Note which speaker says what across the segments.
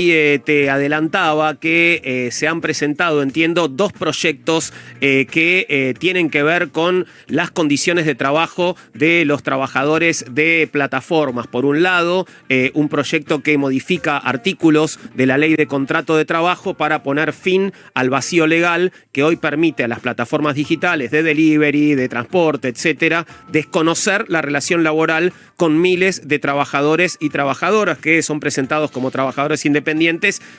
Speaker 1: Te adelantaba que se han presentado, entiendo, dos proyectos que tienen que ver con las condiciones de trabajo de los trabajadores de plataformas. Por un lado, un proyecto que modifica artículos de la Ley de Contrato de Trabajo para poner fin al vacío legal que hoy permite a las plataformas digitales de delivery, de transporte, etcétera, desconocer la relación laboral con miles de trabajadores y trabajadoras que son presentados como trabajadores independientes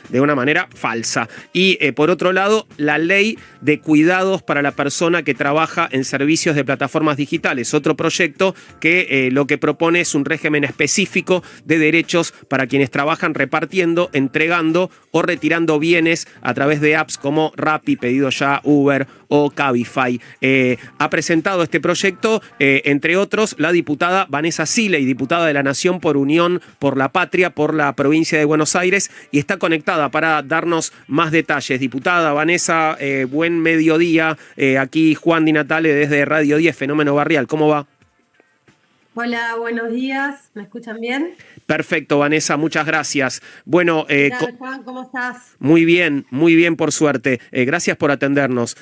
Speaker 1: de una manera falsa. Y por otro lado, la ley de cuidados para la persona que trabaja en servicios de plataformas digitales, otro proyecto que lo que propone es un régimen específico de derechos para quienes trabajan repartiendo, entregando o retirando bienes a través de apps como Rappi, Pedido Ya, Uber o Cabify. Ha presentado este proyecto, entre otros, la diputada Vanessa Siley, diputada de la Nación por Unión por la Patria, por la provincia de Buenos Aires, y está conectada para darnos más detalles. Diputada Vanessa, buen mediodía. Aquí Juan Di Natale desde Radio 10, Fenómeno Barrial. ¿Cómo va?
Speaker 2: Hola, buenos días. ¿Me escuchan bien?
Speaker 1: Perfecto, Vanessa, muchas gracias. Bueno,
Speaker 2: Juan, ¿cómo estás?
Speaker 1: muy bien, por suerte. Gracias por atendernos.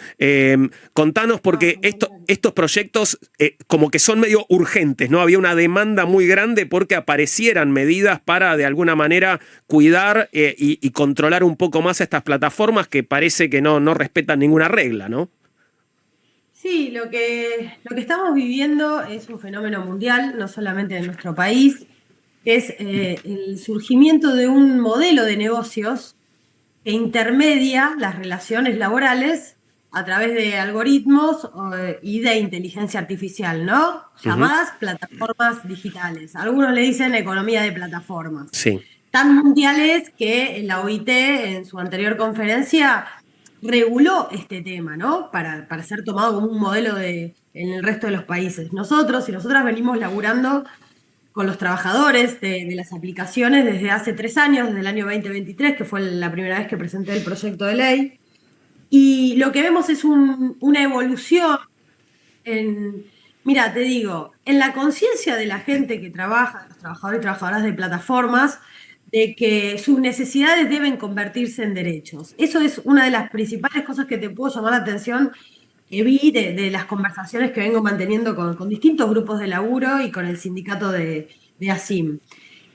Speaker 1: Contanos, porque estos proyectos como que son medio urgentes, ¿no? Había una demanda muy grande porque aparecieran medidas para, de alguna manera, cuidar y controlar un poco más a estas plataformas que parece que no respetan ninguna regla, ¿no?
Speaker 2: Sí, lo que estamos viviendo es un fenómeno mundial, no solamente en nuestro país, que es el surgimiento de un modelo de negocios que intermedia las relaciones laborales a través de algoritmos y de inteligencia artificial, ¿no? Llamadas plataformas digitales. Algunos le dicen economía de plataformas.
Speaker 1: Sí.
Speaker 2: Tan mundiales que la OIT en su anterior conferencia reguló este tema, ¿no? Para ser tomado como un modelo en el resto de los países. Nosotros y nosotras venimos laburando con los trabajadores de las aplicaciones desde hace 3 años, desde el año 2023, que fue la primera vez que presenté el proyecto de ley. Y lo que vemos es una evolución mira, te digo, en la conciencia de la gente que trabaja, los trabajadores y trabajadoras de plataformas, de que sus necesidades deben convertirse en derechos. Eso es una de las principales cosas que te puedo llamar la atención que vi de las conversaciones que vengo manteniendo con distintos grupos de laburo y con el sindicato de ASIM.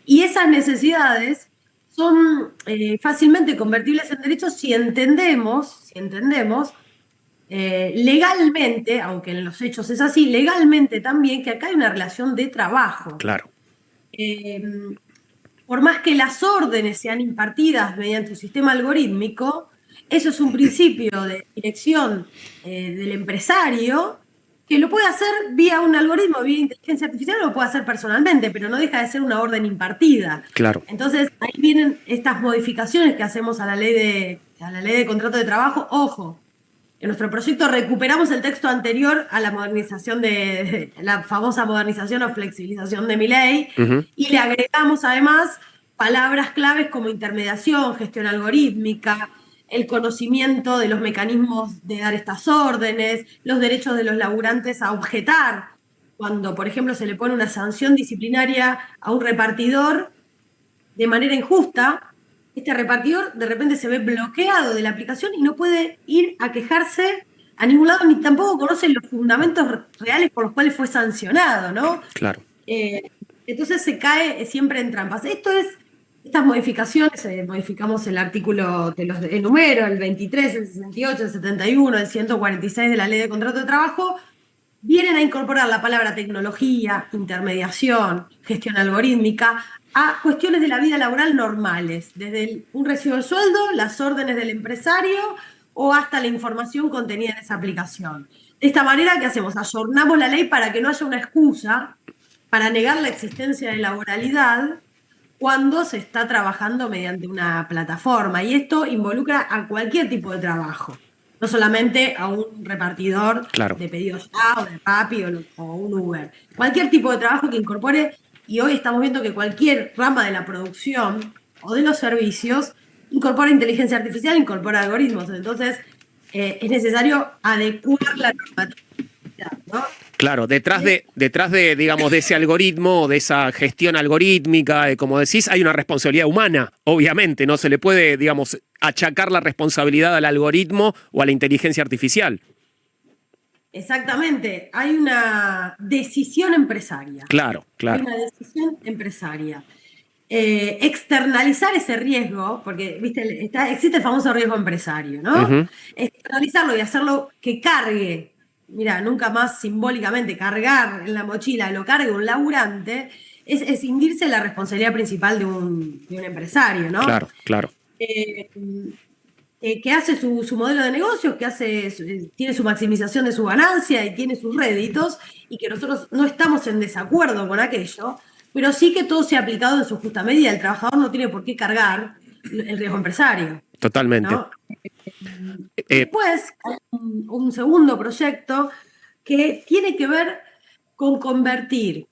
Speaker 2: Y esas necesidades son fácilmente convertibles en derechos si entendemos legalmente, aunque en los hechos es así, legalmente también que acá hay una relación de trabajo.
Speaker 1: Claro.
Speaker 2: Por más que las órdenes sean impartidas mediante un sistema algorítmico, eso es un principio de dirección del empresario que lo puede hacer vía un algoritmo, vía inteligencia artificial, o lo puede hacer personalmente, pero no deja de ser una orden impartida.
Speaker 1: Claro.
Speaker 2: Entonces, ahí vienen estas modificaciones que hacemos a la ley de contrato de trabajo. Ojo, en nuestro proyecto recuperamos el texto anterior a la modernización de la famosa modernización o flexibilización de mi ley, y le agregamos además palabras claves como intermediación, gestión algorítmica, el conocimiento de los mecanismos de dar estas órdenes, los derechos de los laburantes a objetar cuando, por ejemplo, se le pone una sanción disciplinaria a un repartidor de manera injusta. Este repartidor de repente se ve bloqueado de la aplicación y no puede ir a quejarse a ningún lado, ni tampoco conoce los fundamentos reales por los cuales fue sancionado, ¿no?
Speaker 1: Claro.
Speaker 2: Entonces se cae siempre en trampas. Estas modificaciones, modificamos el artículo, te los enumero, el 23, el 68, el 71, el 146 de la Ley de Contrato de Trabajo, vienen a incorporar la palabra tecnología, intermediación, gestión algorítmica, a cuestiones de la vida laboral normales, desde un recibo de sueldo, las órdenes del empresario o hasta la información contenida en esa aplicación. De esta manera, ¿qué hacemos? Ayornamos la ley para que no haya una excusa para negar la existencia de laboralidad cuando se está trabajando mediante una plataforma. Y esto involucra a cualquier tipo de trabajo, no solamente a un repartidor de pedidos ya o de Rappi o un Uber. Cualquier tipo de trabajo que incorpore, y hoy estamos viendo que cualquier rama de la producción o de los servicios incorpora inteligencia artificial, incorpora algoritmos. Entonces, es necesario adecuar la normativa, ¿no?
Speaker 1: Claro, detrás de, digamos, de ese algoritmo, de esa gestión algorítmica, como decís, hay una responsabilidad humana, obviamente, no se le puede, digamos, achacar la responsabilidad al algoritmo o a la inteligencia artificial.
Speaker 2: Exactamente, hay una decisión empresaria.
Speaker 1: Claro,
Speaker 2: Hay
Speaker 1: claro.
Speaker 2: una decisión empresaria. Externalizar ese riesgo, porque viste, existe el famoso riesgo empresario, ¿no?
Speaker 1: Ujú.
Speaker 2: Externalizarlo y hacerlo que cargue, mira, nunca más simbólicamente cargar en la mochila, lo cargue un laburante, es escindirse de la responsabilidad principal de un empresario, ¿no?
Speaker 1: Claro, claro.
Speaker 2: Eh, que hace su modelo de negocios, que tiene su maximización de su ganancia y tiene sus réditos, y que nosotros no estamos en desacuerdo con aquello, pero sí que todo sea aplicado en su justa medida. El trabajador no tiene por qué cargar el riesgo empresario,
Speaker 1: Totalmente.
Speaker 2: ¿no? Después hay un segundo proyecto que tiene que ver con convertir.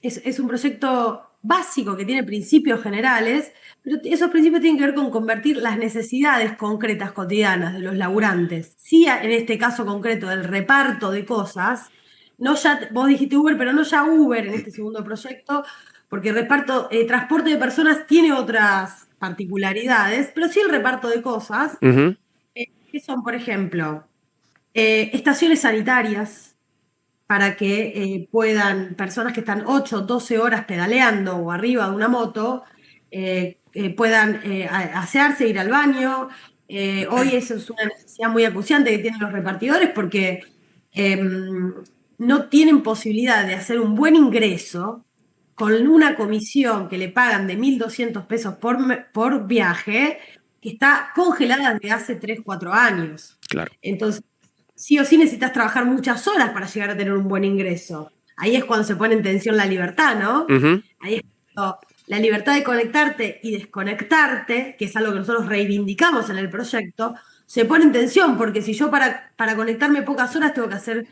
Speaker 2: Es un proyecto básico que tiene principios generales, pero esos principios tienen que ver con convertir las necesidades concretas cotidianas de los laburantes, sí, en este caso concreto del reparto de cosas, no ya, vos dijiste Uber, pero no ya Uber en este segundo proyecto, porque transporte de personas tiene otras particularidades, pero sí el reparto de cosas,
Speaker 1: Ujú.
Speaker 2: que son, por ejemplo, estaciones sanitarias, para que puedan, personas que están 8 o 12 horas pedaleando o arriba de una moto, puedan asearse, ir al baño. Hoy eso es una necesidad muy acuciante que tienen los repartidores porque no tienen posibilidad de hacer un buen ingreso con una comisión que le pagan de 1.200 pesos por viaje, que está congelada desde hace 3 4 años.
Speaker 1: Claro.
Speaker 2: Entonces, sí o sí necesitas trabajar muchas horas para llegar a tener un buen ingreso. Ahí es cuando se pone en tensión la libertad, ¿no?
Speaker 1: Ujú.
Speaker 2: Ahí es cuando la libertad de conectarte y desconectarte, que es algo que nosotros reivindicamos en el proyecto, se pone en tensión, porque si yo para conectarme pocas horas tengo que hacer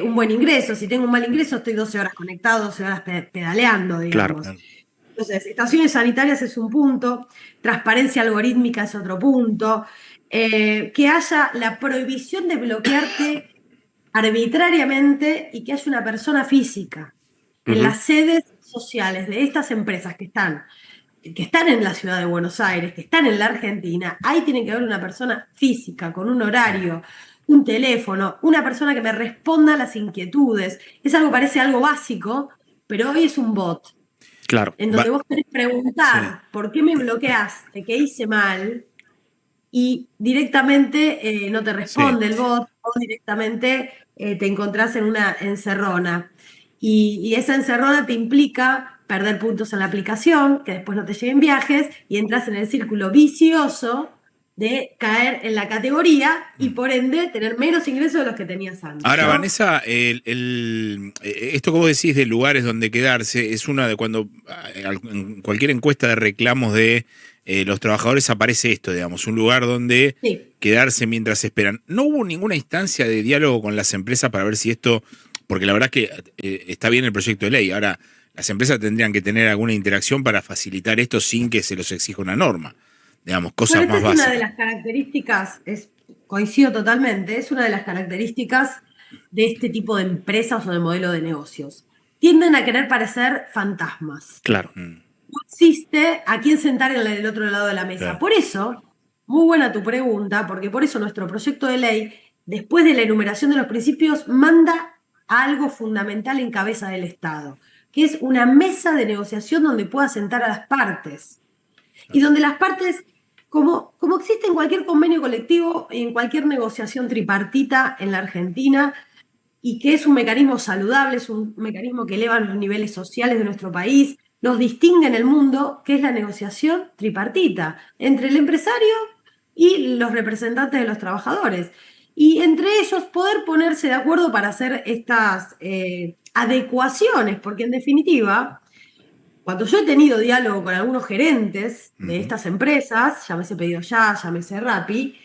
Speaker 2: un buen ingreso. Si tengo un mal ingreso, estoy 12 horas conectado, 12 horas pedaleando,
Speaker 1: Claro.
Speaker 2: digamos. Entonces, estaciones sanitarias es un punto, transparencia algorítmica es otro punto, que haya la prohibición de bloquearte arbitrariamente y que haya una persona física en
Speaker 1: Ujú.
Speaker 2: las sedes sociales de estas empresas que están en la ciudad de Buenos Aires, que están en la Argentina. Ahí tiene que haber una persona física con un horario, un teléfono, una persona que me responda a las inquietudes. Es algo, parece algo básico, pero hoy es un bot
Speaker 1: Claro.
Speaker 2: en donde vos querés
Speaker 3: Sí.
Speaker 2: preguntar por qué me bloqueaste, qué hice mal, y directamente no te responde el bot, o directamente te encontrás en una encerrona. Y esa encerrona te implica perder puntos en la aplicación, que después no te lleguen viajes, y entras en el círculo vicioso de caer en la categoría y por ende tener menos ingresos de los que tenías antes.
Speaker 3: Ahora,
Speaker 2: ¿no?
Speaker 3: Vanessa, esto que vos decís de lugares donde quedarse es una de cuando en cualquier encuesta de reclamos de los trabajadores aparece esto, digamos, un lugar donde
Speaker 2: Sí.
Speaker 3: quedarse mientras esperan. ¿No hubo ninguna instancia de diálogo con las empresas para ver si esto, porque la verdad es que está bien el proyecto de ley, ahora las empresas tendrían que tener alguna interacción para facilitar esto sin que se los exija una norma, digamos, cosas
Speaker 2: Bueno, esta
Speaker 3: más
Speaker 2: es una de
Speaker 3: básicas.
Speaker 2: las características, coincido totalmente, es una de las características de este tipo de empresas o de modelo de negocios. Tienden a querer parecer fantasmas.
Speaker 1: Claro.
Speaker 2: No existe a quién sentar en el otro lado de la mesa.
Speaker 3: Claro.
Speaker 2: Por eso, muy buena tu pregunta, porque por eso nuestro proyecto de ley, después de la enumeración de los principios, manda a algo fundamental en cabeza del Estado, que es una mesa de negociación donde pueda sentar a las partes. Y donde las partes, como existe en cualquier convenio colectivo y en cualquier negociación tripartita en la Argentina, y que es un mecanismo saludable, es un mecanismo que eleva los niveles sociales de nuestro país, nos distingue en el mundo, que es la negociación tripartita entre el empresario y los representantes de los trabajadores. Y entre ellos poder ponerse de acuerdo para hacer estas adecuaciones, porque en definitiva, cuando yo he tenido diálogo con algunos gerentes de estas empresas, llámese Pedido Ya, llámese Rappi,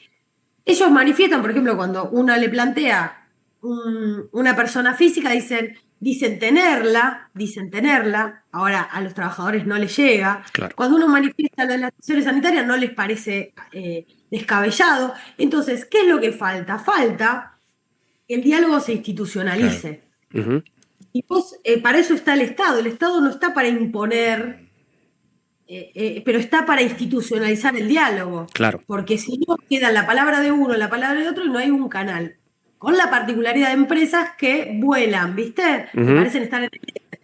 Speaker 2: ellos manifiestan, por ejemplo, cuando uno le plantea una persona física, dicen tenerla, ahora a los trabajadores no les llega.
Speaker 1: Claro.
Speaker 2: Cuando uno manifiesta lo de las estaciones sanitarias no les parece descabellado. Entonces, ¿qué es lo que falta? Falta el diálogo se institucionalice.
Speaker 1: Ujú.
Speaker 2: Y vos, para eso está el Estado. El Estado no está para imponer, pero está para institucionalizar el diálogo.
Speaker 1: Claro.
Speaker 2: Porque si no, queda la palabra de uno, la palabra de otro y no hay un canal. Con la particularidad de empresas que vuelan, ¿viste? Que
Speaker 1: Ujú.
Speaker 2: parecen estar en el...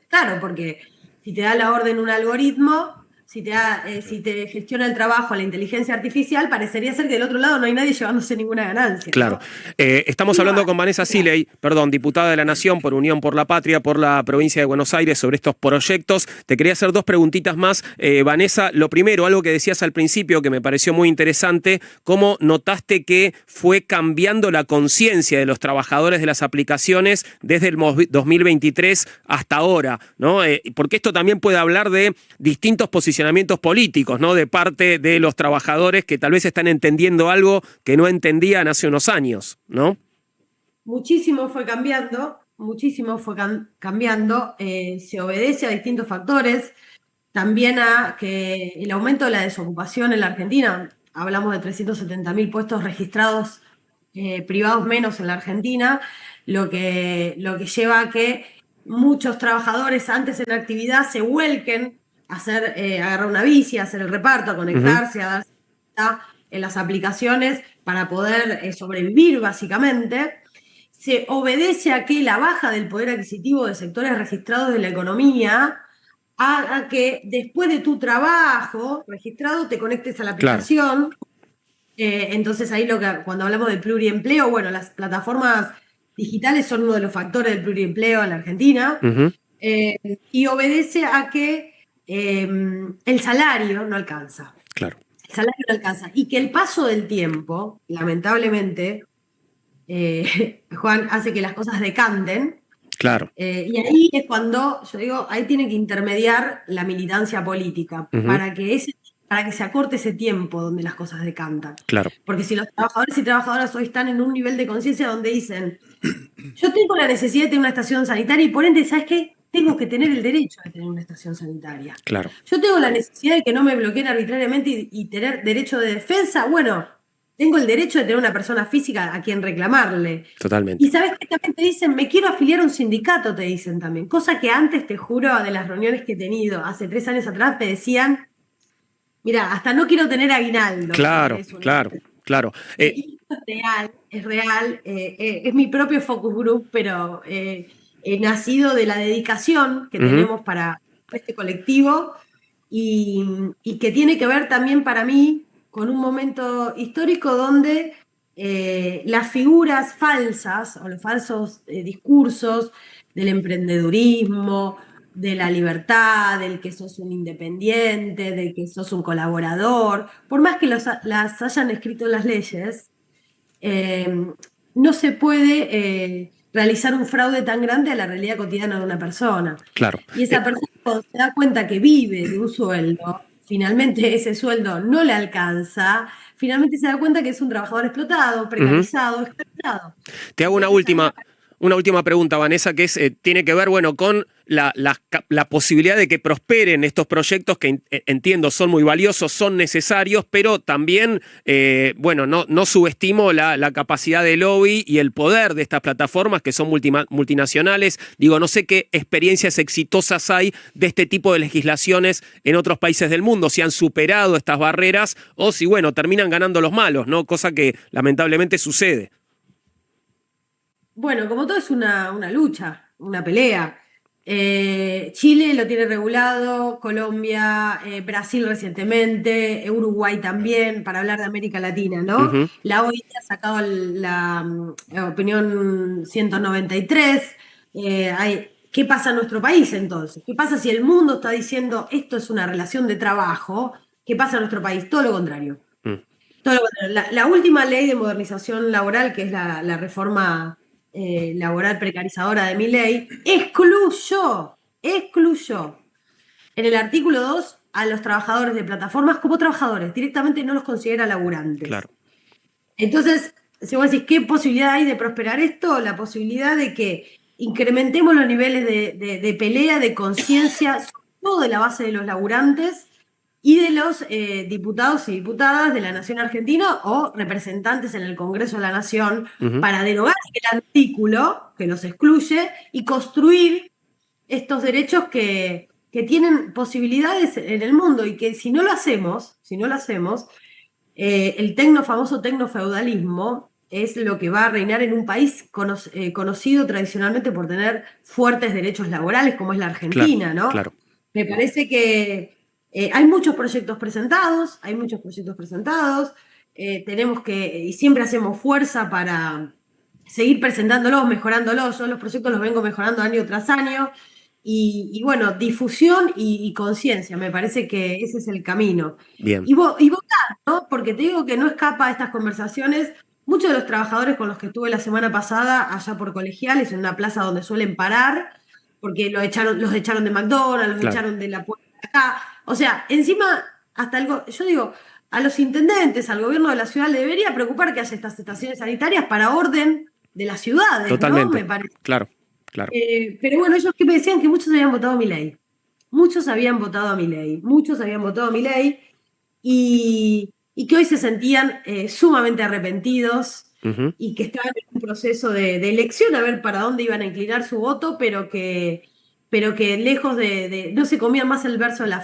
Speaker 2: Claro, porque si te da la orden un algoritmo, si te gestiona el trabajo la inteligencia artificial, parecería ser que del otro lado no hay nadie llevándose ninguna ganancia, ¿no?
Speaker 1: Claro. Estamos hablando con Vanessa Siley, diputada de la Nación por Unión por la Patria, por la provincia de Buenos Aires, sobre estos proyectos. Te quería hacer dos preguntitas más. Vanessa, lo primero, algo que decías al principio que me pareció muy interesante, cómo notaste que fue cambiando la conciencia de los trabajadores de las aplicaciones desde el 2023 hasta ahora, ¿no? Porque esto también puede hablar de distintos posicionamientos políticos, ¿no? De parte de los trabajadores que tal vez están entendiendo algo que no entendían hace unos años, ¿no?
Speaker 2: Muchísimo fue cambiando, se obedece a distintos factores, también a que el aumento de la desocupación en la Argentina, hablamos de 370.000 puestos registrados privados menos en la Argentina, lo que lleva a que muchos trabajadores antes en actividad se vuelquen a agarrar una bici, a hacer el reparto, a conectarse, a darse cuenta en las aplicaciones para poder sobrevivir básicamente. Se obedece a que la baja del poder adquisitivo de sectores registrados de la economía haga que después de tu trabajo registrado te conectes a la aplicación. Claro. Entonces ahí cuando hablamos de pluriempleo, bueno, las plataformas digitales son uno de los factores del pluriempleo en la Argentina.
Speaker 1: Uh-huh.
Speaker 2: Y obedece a que el salario no alcanza.
Speaker 1: Claro.
Speaker 2: El salario no alcanza. Y que el paso del tiempo, lamentablemente, Juan, hace que las cosas decanten.
Speaker 1: Claro.
Speaker 2: Y ahí es cuando, yo digo, ahí tiene que intermediar la militancia política, uh-huh, para que se acorte ese tiempo donde las cosas decantan.
Speaker 1: Claro.
Speaker 2: Porque si los trabajadores y trabajadoras hoy están en un nivel de conciencia donde dicen, yo tengo la necesidad de tener una estación sanitaria y por ende, ¿sabes qué? Tengo que tener el derecho de tener una estación sanitaria.
Speaker 1: Claro.
Speaker 2: Yo tengo la necesidad de que no me bloqueen arbitrariamente y tener derecho de defensa. Bueno, tengo el derecho de tener una persona física a quien reclamarle.
Speaker 1: Totalmente.
Speaker 2: Y ¿sabes qué? También te dicen, me quiero afiliar a un sindicato, te dicen también. Cosa que antes, te juro, de las reuniones que he tenido, hace 3 años atrás, te decían, mira, hasta no quiero tener aguinaldo.
Speaker 1: Claro.
Speaker 2: Es real. Es mi propio focus group, pero he nacido de la dedicación que, uh-huh, tenemos para este colectivo y que tiene que ver también para mí con un momento histórico donde las figuras falsas o los falsos discursos del emprendedurismo, de la libertad, del que sos un independiente, del que sos un colaborador, por más que las hayan escrito las leyes, no se puede realizar un fraude tan grande a la realidad cotidiana de una persona.
Speaker 1: Claro.
Speaker 2: Y esa persona, cuando se da cuenta que vive de un sueldo, finalmente ese sueldo no le alcanza, finalmente se da cuenta que es un trabajador explotado, precarizado, uh-huh, explotado.
Speaker 1: Te hago una última pregunta, Vanessa, que tiene que ver, bueno, con la posibilidad de que prosperen estos proyectos que entiendo son muy valiosos, son necesarios, pero también, bueno, no subestimo la capacidad de lobby y el poder de estas plataformas que son multinacionales. Digo, no sé qué experiencias exitosas hay de este tipo de legislaciones en otros países del mundo, si han superado estas barreras o si, bueno, terminan ganando los malos, ¿no? Cosa que lamentablemente sucede.
Speaker 2: Bueno, como todo es una lucha, una pelea. Chile lo tiene regulado, Colombia, Brasil recientemente, Uruguay también, para hablar de América Latina, ¿no? Uh-huh. La OIT ha sacado la opinión 193. ¿Qué pasa en nuestro país entonces? ¿Qué pasa si el mundo está diciendo esto es una relación de trabajo? ¿Qué pasa en nuestro país? Todo lo contrario. Todo lo contrario. La última ley de modernización laboral, que es la reforma laboral precarizadora de Milei, excluyó en el artículo 2 a los trabajadores de plataformas como trabajadores, directamente no los considera laburantes.
Speaker 1: Claro.
Speaker 2: Entonces, si vos decís, ¿qué posibilidad hay de prosperar esto? La posibilidad de que incrementemos los niveles de pelea, de conciencia, sobre todo de la base de los laburantes, y de los diputados y diputadas de la Nación Argentina o representantes en el Congreso de la Nación para derogar el artículo que los excluye y construir estos derechos que tienen posibilidades en el mundo y que si no lo hacemos, el famoso tecnofeudalismo es lo que va a reinar en un país conocido tradicionalmente por tener fuertes derechos laborales, como es la Argentina,
Speaker 1: Claro,
Speaker 2: ¿no?
Speaker 1: claro.
Speaker 2: Me parece que hay muchos proyectos presentados, tenemos y siempre hacemos fuerza para seguir presentándolos, mejorándolos. Yo los proyectos los vengo mejorando año tras año. Y bueno, difusión y conciencia, me parece que ese es el camino.
Speaker 1: Bien.
Speaker 2: Y votar, ¿no? Porque te digo que no escapa a estas conversaciones. Muchos de los trabajadores con los que estuve la semana pasada allá por Colegiales, en una plaza donde suelen parar, porque los echaron de McDonald's, los echaron de la puerta de acá. O sea, encima, yo digo, a los intendentes, al gobierno de la ciudad, le debería preocupar que haya estas estaciones sanitarias para orden de las ciudades,
Speaker 1: Totalmente.
Speaker 2: ¿no? Me parece.
Speaker 1: Claro.
Speaker 2: Pero bueno, ellos que me decían que muchos habían votado a Milei. Muchos habían votado a Milei y que hoy se sentían sumamente arrepentidos y que estaban en un proceso de elección a ver para dónde iban a inclinar su voto, pero que lejos no se comían más el verso de la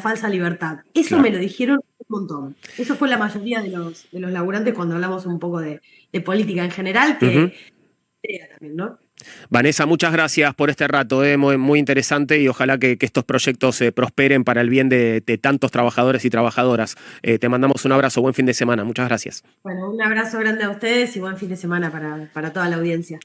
Speaker 2: falsa libertad. Eso
Speaker 1: Claro.
Speaker 2: me lo dijeron un montón. Eso fue la mayoría de los laburantes cuando hablamos un poco de política en general, que también, ¿no?
Speaker 1: Vanessa, muchas gracias por este rato, muy, muy interesante y ojalá que estos proyectos prosperen para el bien de tantos trabajadores y trabajadoras. Te mandamos un abrazo, buen fin de semana, muchas gracias.
Speaker 2: Bueno, un abrazo grande a ustedes y buen fin de semana para toda la audiencia.